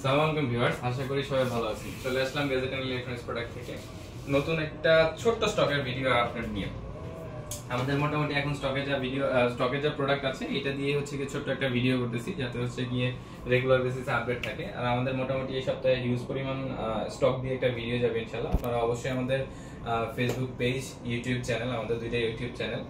আসসালামু আলাইকুম ভিউয়ার্স, আশা করি সবাই ভালো আছেন। চলে আসলাম গ্যাজেট এন্ড ইলেকট্রনিক্স প্রোডাক্ট থেকে নতুন একটা ছোট্ট স্টকের ভিডিও আপলোড নিয়ে। আমাদের মোটামুটি এখন স্টকে যা প্রোডাক্ট আছে এটা দিয়ে হচ্ছে কি ছোট্ট একটা ভিডিও করতেছি, যাতে হচ্ছে গিয়ে রেগুলার বেসিসে আপডেট থাকে। আর আমাদের মোটামুটি এই সপ্তাহে হিউজ পরিমাণ স্টক দিয়ে একটা ভিডিও যাবে ইনশাআল্লাহ। আপনারা অবশ্যই আমাদের ফেসবুক পেজ, ইউটিউব চ্যানেল, আমাদের দুইটা YouTube channel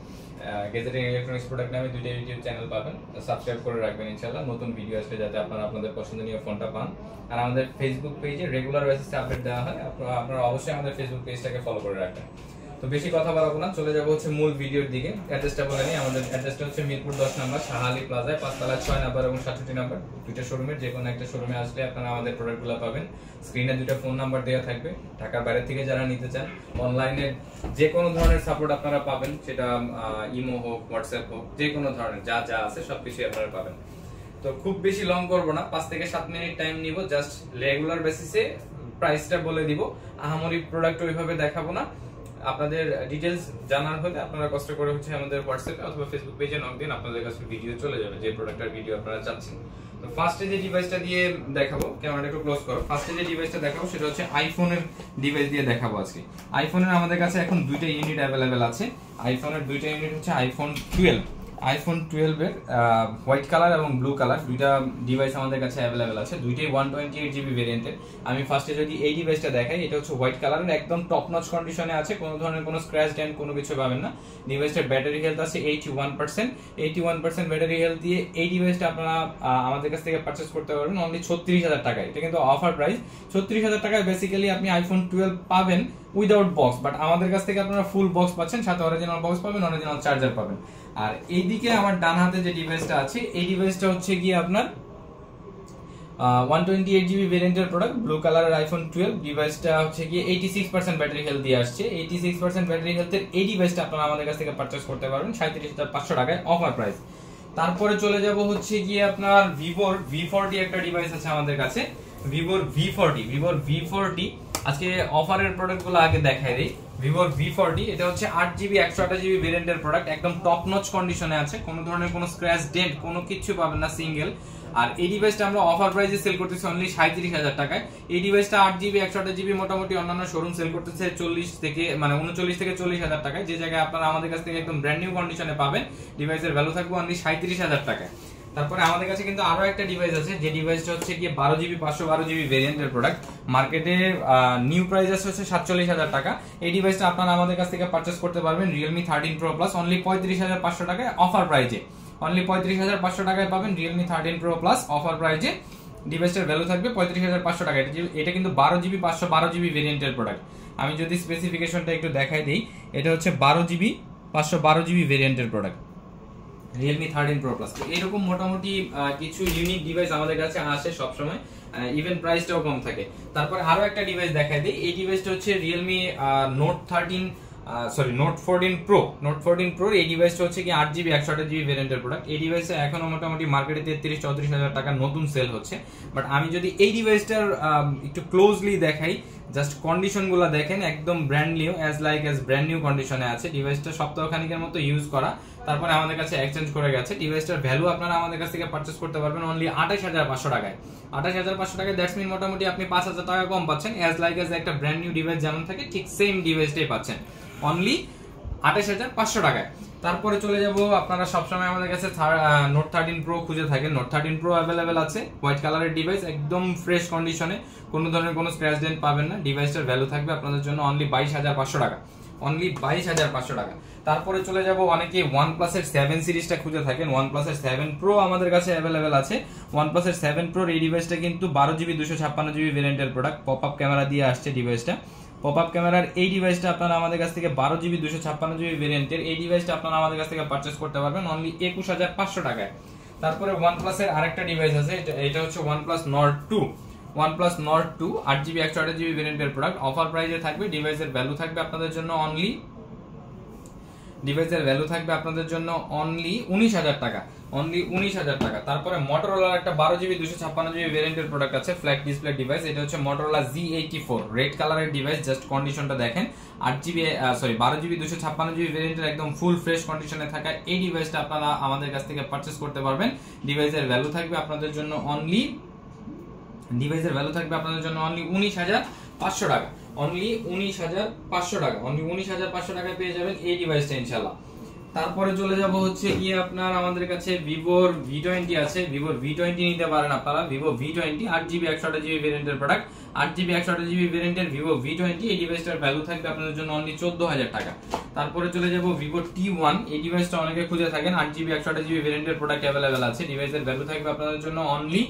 gadget and electronics product নামে দুইটা ইউটিউব চ্যানেল পাবেন, সাবস্ক্রাইব করে রাখবেন ইনশাআল্লাহ। নতুন ভিডিও আসলে যাতে আপনারা আপনাদের পছন্দনীয় ফোনটা পান। আর আমাদের ফেসবুক পেজে রেগুলার বেসিসে আপডেট দেওয়া হয়, আপনারা অবশ্যই আমাদের ফেসবুক পেজটাকে ফলো করে রাখবেন। তো বেশি কথা বাড়াবো না, চলে যাবো হচ্ছে মূল ভিডিওর দিকে। অ্যাড্রেসটা বলে নিই। আমাদের অ্যাড্রেসটা হচ্ছে মিরপুর 10 নম্বর শাহ আলী প্লাজায় 5 তলা 6 নম্বর এবং 67 নম্বর, দুইটা শোরুমের যে কোনো একটা শোরুমে আসলে আপনারা আমাদের প্রোডাক্টগুলো পাবেন। স্ক্রিনে দুইটা ফোন নাম্বার দেওয়া থাকবে। ঢাকার বাইরে থেকে যারা নিতে চান অনলাইনে যে কোনো ধরনের সাপোর্ট আপনারা পাবেন, সেটা ইমো হোক, হোয়াটসঅ্যাপ হোক, যে কোনো ধরনের যা যা আছে সবকিছুই আপনারা পাবেন। তো খুব বেশি লং করবো না, 5 থেকে 7 মিনিট টাইম নিব। জাস্ট রেগুলার বেসিসে প্রাইসটা বলে দিব, আহামরি প্রোডাক্ট ওইভাবে দেখাবো না। আপনাদের ডিটেইলস জানার হলে আপনারা কষ্ট করে হচ্ছে আমাদের হোয়াটসঅ্যাপে অথবা ফেসবুক পেজে নক দিন, আপনাদের কাছে ভিডিও চলে যাবে যে প্রোডাক্টের ভিডিও আপনারা চাচ্ছেন। তো ফার্স্টে যে ডিভাইসটা দিয়ে দেখাবো, ক্যামেরাটা একটু ক্লোজ করো। ফার্স্টে যে ডিভাইসটা দেখাবো সেটা হচ্ছে আইফোনের ডিভাইস দিয়ে দেখাবো আজকে। আইফোনের আমাদের কাছে এখন দুইটা ইউনিট অ্যাভেলেবেল আছে। আইফোনের দুইটা ইউনিট হচ্ছে আইফোন 12 এর হোয়াইট কালার এবং ব্লু কালার দুইটা ডিভাইস আমাদের কাছে অ্যাভেলেবেল আছে। দুইটাই 128GB ভেরিয়েন্টের। আমি ফার্স্টে যদি এই ডিভাইসটা দেখাই, এটা হচ্ছে হোয়াইট কালারের, একদম টপ নচ কন্ডিশনে আছে, কোনো ধরনের কোনো স্ক্র্যাচ ডেন্ট কোনো কিছু পাবেন না। ডিভাইসটার ব্যাটারি হেলথ আছে 81% ব্যাটারি হেলথ দিয়ে এই ডিভাইসটা আপনারা আমাদের কাছ থেকে পারচেজ করতে পারবেন অনলি 36,000 টাকায়। এটা কিন্তু অফার প্রাইস। 36,000 টাকায় বেসিক্যালি আপনি আইফোন 12 পাবেন উইদাউট বক্স, বাট আমাদের কাছ থেকে আপনারা ফুল বক্স পাচ্ছেন, সাথে অরিজিনাল বক্স পাবেন, অরিজিনাল চার্জার পাবেন। আর এইদিকে আমার ডান হাতে যে ডিভাইসটা আছে, এই ডিভাইসটা হচ্ছে গিয়ে আপনার 128GB ভেরিয়েন্টের প্রোডাক্ট, ব্লু কালারের আইফোন 12। ডিভাইসটা হচ্ছে গিয়ে 86% ব্যাটারি হেলথ দিয়ে আসছে। 86% ব্যাটারি হেলথের এই ডিভাইসটা আপনারা আমাদের কাছ থেকে পারচেজ করতে পারবেন 37,500 টাকায় অফার প্রাইস। তারপরে চলে যাব হচ্ছে গিয়ে আপনার ভিভোর V40 একটা ডিভাইস আছে আমাদের কাছে, ভিভোর V40। আজকে অফারের প্রোডাক্টগুলো আগে দেখাই দিই। ভিভোর V40 এটা হচ্ছে 8GB 128GB ভেরিয়েন্টের প্রোডাক্ট, একদম টপ নচ কন্ডিশনে আছে, কোনো ধরনের কোনো স্ক্র্যাচ ডেন্ট কোনো কিছু পাবেন না, সিঙ্গেল। আর এই ডিভাইসটা আমরা অফার প্রাইসে সেল করতেছি অনলি 37,000 টাকায়। এই ডিভাইসটা 8GB 128GB মোটামুটি অন্যান্য শোরুম সেল করতেছে 39 থেকে 40,000 টাকায়। যে জায়গায় আপনারা আমাদের কাছ থেকে একদম ব্র্যান্ড নিউ কন্ডিশনে পাবেন। ডিভাইসের ভ্যালু থাকবে অনলি 37,000 টাকায়। তারপরে আমাদের কাছে কিন্তু আরো একটা ডিভাইস আছে, যে ডিভাইসটা হচ্ছে গিয়ে 12GB 512GB ভেরিয়েন্টের প্রোডাক্ট। মার্কেটে নিউ প্রাইস আছে হচ্ছে 47,000 টাকা। এই ডিভাইসটা আপনারা আমাদের কাছ থেকে পারচেজ করতে পারবেন Realme 13 Pro Plus অনলি 35,500 টাকায় অফার প্রাইজে। অনলি 35,500 টাকায় পাবেন Realme 13 Pro Plus অফার প্রাইজে। ডিভাইসটার ভ্যালু থাকবে 35,500 টাকা। এটা কিন্তু 12GB 512GB ভেরিয়েন্টের প্রোডাক্ট। আমি যদি স্পেসিফিকেশনটা একটু দেখাই দিই, এটা হচ্ছে 12GB 512GB ভেরিয়েন্টের প্রোডাক্ট, Realme 13 Pro Plus। এরকম মোটামুটি কিছু ইউনিক ডিভাইস আমাদের কাছে আসে সবসময়, ইভেন প্রাইসটাও কম থাকে। তারপরে আরো একটা ডিভাইস দেখাই দিই। এই ডিভাইসটা হচ্ছে Realme Note 14 Pro। এই ডিভাইসটা হচ্ছে কি 8GB 128GB ভেরিয়েন্টের প্রোডাক্ট। এই ডিভাইসে এখনো মোটামুটি মার্কেটে 33-34,000 টাকা নতুন সেল হচ্ছে। বাট আমি যদি এই ডিভাইসটার একটু ক্লোজলি দেখাই, জাস্ট কন্ডিশনগুলো দেখেন, একদম brand new, as brand new কন্ডিশনে আছে। ডিভাইসটা সপ্তাহখানিকের মতো ইউজ করা, তারপরে আমাদের কাছে এক্সচেঞ্জ করে গেছে। ডিভাইসটার ভ্যালু আপনারা আমাদের কাছ থেকে পারচেজ করতে পারবেন অনলি 28,500 টাকায়। 28,500 টাকায় দ্যাটস মিন মোটামুটি আপনি 5,000 টাকা কম পাচ্ছেন। অ্যাজ একটা ব্র্যান্ড নিউ ডিভাইস যেমন থাকে ঠিক সেম ডিভাইসটাই পাচ্ছেন অনলি 28,500 টাকায়। তারপরে চলে যাব, আপনারা সবসময় আমাদের কাছে Note 13 Pro খুঁজে থাকেন। Note 13 Pro অ্যাভেলেবেল আছে, হোয়াইট কালারের ডিভাইস, একদম ফ্রেশ কন্ডিশনে, কোনো ধরনের কোনো স্ক্র্যাচ ডেন্ট পাবেন না। ডিভাইসটার ভ্যালু থাকবে আপনাদের জন্য অনলি 22,500 টাকা, অনলি 22,500 টাকা। তারপরে চলে যাব, অনেকে OnePlus এর 7 সিরিজটা খুঁজে থাকেন। OnePlus এর 7 Pro আমাদের কাছে অ্যাভেলেবেল আছে। OnePlus এর 7 Pro এই ডিভাইসটা কিন্তু 12GB 256GB ভেরিয়েন্টের প্রোডাক্ট, পপআপ ক্যামেরা দিয়ে আসছে ডিভাইসটা। পপআপ ক্যামেরার এই ডিভাইসটা আপনারা আমাদের কাছ থেকে 12GB 256GB ভেরিয়েন্টের এই ডিভাইসটা আপনারা আমাদের কাছ থেকে পারচেজ করতে পারবেন অনলি 21,500 টাকায়। তারপরে OnePlus এর আরেকটা ডিভাইস আছে, এটা হচ্ছে OnePlus Nord 2 8GB 128GB ভেরিয়েন্টের প্রোডাক্ট, অফার প্রাইসে থাকবে। ডিভাইসের ভ্যালু থাকবে আপনাদের জন্য অনলি 19,000 টাকা, অনলি 19,000 টাকা। তারপরে Motorola একটা 12GB 256GB ভেরিয়েন্টের প্রোডাক্ট আছে, ফ্ল্যাট ডিসপ্লে ডিভাইস। এটা হচ্ছে Motorola Z84 রেড কালারের ডিভাইস। জাস্ট কন্ডিশনটা দেখেন, 12GB 256GB ভেরিয়েন্টের একদম ফুল ফ্রেশ কন্ডিশনে থাকা এই ডিভাইসটা আপনারা আমাদের কাছ থেকে পারচেজ করতে পারবেন। ডিভাইসের ভ্যালু থাকবে আপনাদের জন্য অনলি ডিভাইসের ভ্যালু থাকবে আপনাদের জন্য অনলি 19,500 টাকা, অনলি 19,500 টাকা, অনলি 19,500 টাকায় পেয়ে যাবেন এই ডিভাইসটা ইনশাআল্লাহ। তারপরে চলে যাব হচ্ছে গিয়ে আপনার আমাদের কাছে ভিভোর V20 আছে, ভিভোর V20 নিতে পারেন আপনারা, ভিভো V20 8GB 128GB ভেরিয়েন্টের প্রোডাক্ট, 8GB 128GB ভেরিয়েন্টের ভিভো V20, এই ডিভাইসটার ভ্যালু থাকবে আপনাদের জন্য অনলি 14,000 টাকা। তারপরে চলে যাব ভিভো T1, এই ডিভাইসটা অনেকে খুঁজে থাকেন, 8GB 128GB ভেরিয়েন্টের প্রোডাক্ট अवेलेबल আছে, ডিভাইসের ভ্যালু থাকবে আপনাদের জন্য অনলি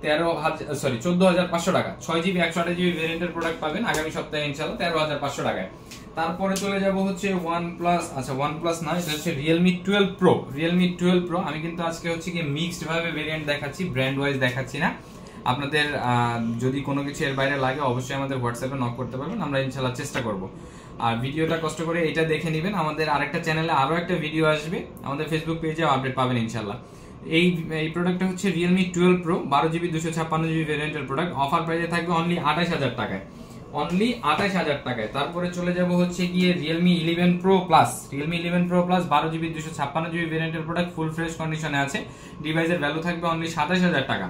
14,500 টাকা। 6GB 128GB ভেরিয়েন্টের প্রোডাক্ট পাবেন আগামী সপ্তাহে ইনশাআল্লাহ 13,500 টাকায়। তারপরে চলে যাব হচ্ছে OnePlus, আচ্ছা OnePlus না, এটা হচ্ছে Realme 12 Pro, Realme 12 Pro। আমি কিন্তু আজকে হচ্ছে কি মিক্সড ভাবে ভেরিয়েন্ট দেখাচ্ছি, ব্র্যান্ড ওয়াইজ দেখাচ্ছি না। আপনাদের যদি কোনো কিছু এর বাইরে লাগে অবশ্যই আমাদের হোয়াটসঅ্যাপে নক করতে পারবেন, আমরা ইনশাআল্লাহ চেষ্টা করব। আর ভিডিওটা কষ্ট করে এটা দেখে নেবেন, আমাদের আরেকটা চ্যানেলে আরো একটা ভিডিও আসবে, আমাদের ফেসবুক পেজে আপডেট পাবেন ইনশাআল্লাহ। এই প্রোডাক্টটা হচ্ছে Realme 12 Pro 12GB 256GB ভেরিয়েন্টের প্রোডাক্ট, অফার প্রাইসে থাকবে অনলি 28,000 টাকায়, অনলি 28,000 টাকায়। তারপরে চলে যাব হচ্ছে গিয়ে Realme 11 Pro Plus, Realme 11 Pro Plus 12GB 256GB ভেরিয়েন্টের প্রোডাক্ট, ফুল ফ্রেশ কন্ডিশনে আছে, ডিভাইসের ভ্যালু থাকবে অনলি 27,000 টাকা,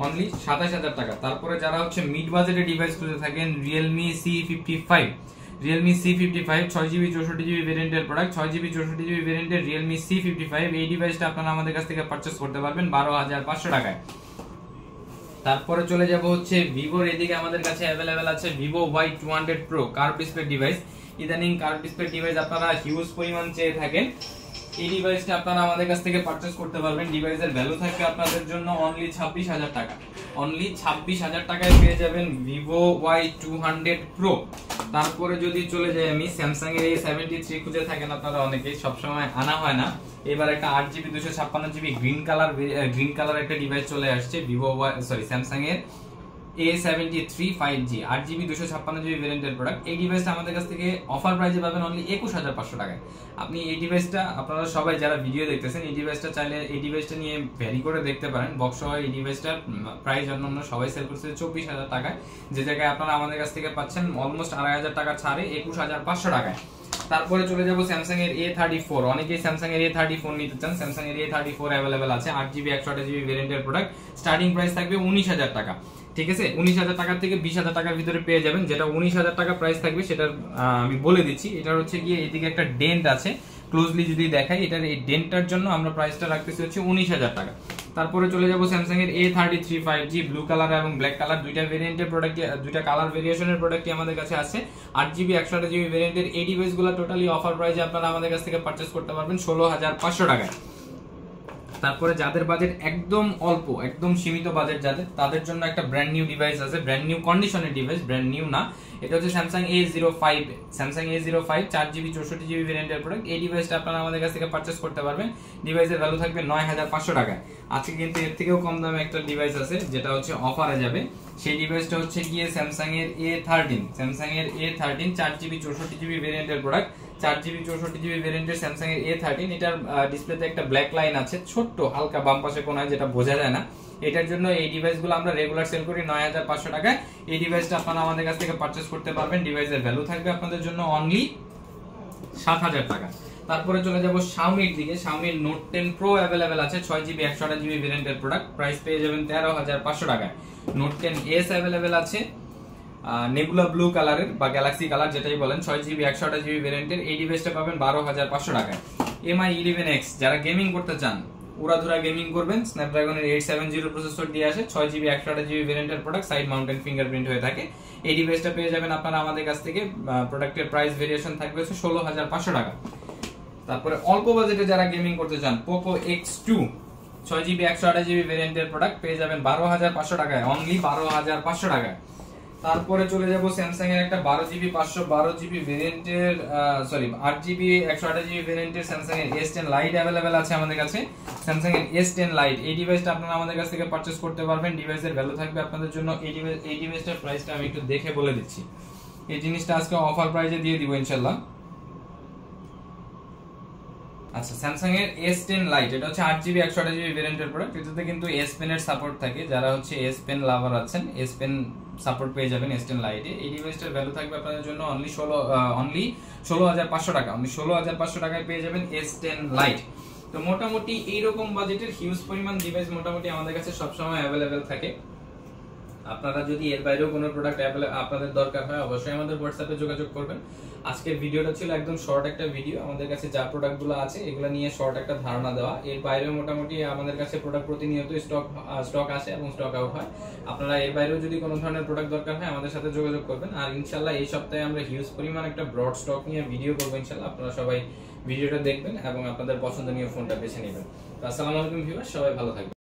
অনলি 27,000 টাকা। তারপরে যারা হচ্ছে মিড বাজেটের ডিভাইস খুঁজে থাকেন, Realme C55, Realme C55 6GB 64GB ভেরিয়েন্টের প্রোডাক্ট, 6GB 64GB ভেরিয়েন্টের Realme C55, এই ডিভাইসটা আপনারা আমাদের কাছ থেকে পারচেজ করতে পারবেন 12,500 টাকায়। তারপরে চলে যাব হচ্ছে ভিভোর, এদিকে আমাদের কাছে अवेलेबल আছে Vivo Y200 Pro curve display device. ইদানিং কার্ভ ডিসপ্লে ডিভাইস আপনারা হিউজ পরিমাণ চেয়ে থাকেন, এই ডিভাইসটা আপনারা আমাদের কাছ থেকে পারচেজ করতে পারবেন, ডিভাইসের ভ্যালু থাকবে আপনাদের জন্য অনলি 26,000 টাকা, অনলি 26,000 টাকায় পেয়ে যাবেন Vivo Y200 Pro। তারপরে যদি চলে যাই আমি স্যামসাং এর A73 খুঁজে থাকেন আপনারা অনেকেই, সবসময় আনা হয় না, এবার একটা 8GB 256GB গ্রিন কালার একটা ডিভাইস চলে আসছে স্যামসাং এর A73 5G 8GB 256GB ভেরিয়েন্টের প্রোডাক্ট, এই ডিভাইসটা আমাদের কাছ থেকে অফার প্রাইসে পাবেন অনলি 21,500 টাকায়। আপনি এই ডিভাইসটা, আপনারা সবাই যারা ভিডিও দেখতেছেন, এই ডিভাইসটা চাইলে এই ডিভাইসটা নিয়ে ভ্যারি করে দেখতে পারেন, বক্স সহ এই ডিভাইসটার প্রাইস অন্যান্য সবাই সেল করছে 24,000 টাকায়, যে জায়গায় আপনারা আমাদের কাছ থেকে পাচ্ছেন অলমোস্ট 2,500 টাকা ছাড়ে 21,500 টাকায়। তারপরে চলে যাব স্যামসাং এর A34, অনেকেই স্যামসাং এর A34 নিতে চান, স্যামসাং এর A34 अवेलेबल আছে, 8GB 128GB ভেরিয়েন্টের প্রোডাক্ট, স্টার্টিং প্রাইস থাকবে 19,000 টাকা, ঠিক আছে? 19,000 টাকা থেকে 20,000 টাকার ভিতরে পেয়ে যাবেন। যেটা 19,000 টাকা প্রাইস থাকবে সেটা আমি বলে দিচ্ছি, এটা হচ্ছে গিয়ে এদিকে একটা ডেন্ট আছে, ক্লোজলি যদি দেখাই এটার এই ডেন্টটার জন্য আমরা প্রাইসটা রাখতেছি হচ্ছে 19,000 টাকা। তারপরে চলে যাব স্যামসাং এর A33 5G ব্লু কালার এবং ব্ল্যাক কালার, দুইটা ভেরিয়েন্টের প্রোডাক্ট, দুইটা কালার ভেরিয়েশনের প্রোডাক্টই আমাদের কাছে আছে, 8GB 128GB ভেরিয়েন্টের। এই ডিভাইসগুলো টোটালি অফার প্রাইসে আপনারা আমাদের কাছ থেকে পারচেজ করতে পারবেন 16,500 টাকায়। তারপরে যাদের বাজেট একদম অল্প, একদম সীমিত বাজেট যাদের, তাদের জন্য একটা ব্র্যান্ড নিউ ডিভাইস আছে, ব্র্যান্ড নিউ কন্ডিশনের ডিভাইস, ব্র্যান্ড নিউ না, এটা হচ্ছে Samsung A05, Samsung A05 4GB 64GB ভেরিয়েন্টের প্রোডাক্ট, এই ডিভাইসটা আপনারা আমাদের কাছ থেকে পারচেজ করতে পারবেন, ডিভাইসের ভ্যালু থাকবে 9,500 টাকায়। আজকে কিন্তু এর থেকেও কম দামে একটা ডিভাইস আছে যেটা হচ্ছে অফারে যাবে, সেই ডিভাইসটা হচ্ছে গিয়ে স্যামসাং এর A13, স্যামসাং এর A13 4GB 64GB ভেরিয়েন্টের প্রোডাক্ট, 4GB 64GB ভেরিয়েন্টের স্যামসাং এর A13, এটার ডিসপ্লেতে একটা ব্ল্যাক লাইন আছে ছোট্ট হালকা বাম পাশে কোনায়, যেটা বোঝা যায় না, এটার জন্য এই ডিভাইসগুলো আমরা রেগুলার সেল করি 9,500 টাকায়। এই ডিভাইসটা আপনারা আমাদের কাছ থেকে পারচেজ করতে পারবেন, ডিভাইসের ভ্যালু থাকবে আপনাদের জন্য অনলি 7,000 টাকা। তারপরে চলে যাব Xiaomi-র দিকে, Xiaomi Note 10 Pro अवेलेबल আছে, 6GB 128GB ভেরিয়েন্টের প্রোডাক্ট, প্রাইস পেয়ে যাবেন 13,500 টাকায়। Note 10s अवेलेबल আছে নেবুলা ব্লু কালারের বা গ্যালাক্সি কালার যেটাই বলেন, 6GB 128GB ভেরিয়েন্টের, এই ডিভাইসটা পাবেন 12,500 টাকায়। MI 11X যারা গেমিং করতে চান, উড়াধুরা গেমিং করবেন, স্ন্যাপড্রাগনের 870 প্রসেসর দিয়ে আসে, 6GB 128GB ভেরিয়েন্টের প্রোডাক্ট, সাইড মাউন্টেন ফিঙ্গারপ্রিন্ট হয়ে থাকে, এই ডিভাইসটা পেয়ে যাবেন আপনারা আমাদের কাছ থেকে, প্রোডাক্টের প্রাইস ভেরিয়েশন থাকবে হচ্ছে 16,500 টাকা। তারপরে অল্প বাজেটে যারা গেমিং করতে চান, Poco X2 6GB 128GB ভেরিয়েন্টের প্রোডাক্ট পেয়ে যাবেন 12,500 টাকায়, অনলি 12,500 টাকায়। তারপরে চলে যাব স্যামসাং এর একটা 12GB ভেরিয়েন্টের 8GB 128GB ভেরিয়েন্টের স্যামসাং এর S10 Lite अवेलेबल আছে আমাদের কাছে, স্যামসাং এর S10 Lite, এই ডিভাইসটা আপনারা আমাদের কাছ থেকে পারচেজ করতে পারবেন, ডিভাইসের ভ্যালু থাকবে আপনাদের জন্য, এই ডিভাইসটার প্রাইসটা আমি একটু দেখে বলে দিচ্ছি, এই জিনিসটা আজকে অফার প্রাইসে দিয়ে দিব ইনশাআল্লাহ। আচ্ছা, স্যামসাং এর S10 Lite, এটা হচ্ছে 8GB 128GB ভেরিয়েন্টের প্রোডাক্ট, এটাতে কিন্তু S Pen এর সাপোর্ট থাকে, যারা হচ্ছে S Pen লাভার আছেন S Pen সাপোর্ট পেয়ে যাবেন S10 Lite এ। এই ডিভাইসটার ভ্যালু থাকবে আপনাদের জন্য অনলি 16,500 টাকা, অনলি 16,500 টাকায় পেয়ে যাবেন S10 Lite। তো মোটামুটি এইরকম বাজেটের হিউজ পরিমাণ ডিভাইস মোটামুটি আমাদের কাছে সবসময় अवेलेबल থাকে। আপনারা যদি এর বাইরেও কোনো প্রোডাক্ট আপনাদের দরকার হয় অবশ্যই আমাদের হোয়াটসঅ্যাপে যোগাযোগ করবেন। আজকের ভিডিওটা ছিল একদম শর্ট একটা ভিডিও, আমাদের কাছে যা প্রোডাক্টগুলো আছে এগুলো নিয়ে শর্ট একটা ধারণা দেওয়া। এর বাইরেও মোটামুটি আমাদের কাছে প্রোডাক্ট প্রতিনিয়ত স্টক আসে এবং স্টক আউট হয়। আপনারা এর বাইরেও যদি কোনো ধরনের প্রোডাক্ট দরকার হয় আমাদের সাথে যোগাযোগ করবেন। আর ইনশাআল্লাহ এই সপ্তাহে আমরা হিউজ পরিমাণ একটা ব্রড স্টক নিয়ে ভিডিও করবো ইনশাআল্লাহ। আপনারা সবাই ভিডিওটা দেখবেন এবং আপনাদের পছন্দনীয় ফোনটা বেছে নেবেন। তো আসসালামু আলাইকুম ভিউয়ার্স, সবাই ভালো থাকবেন।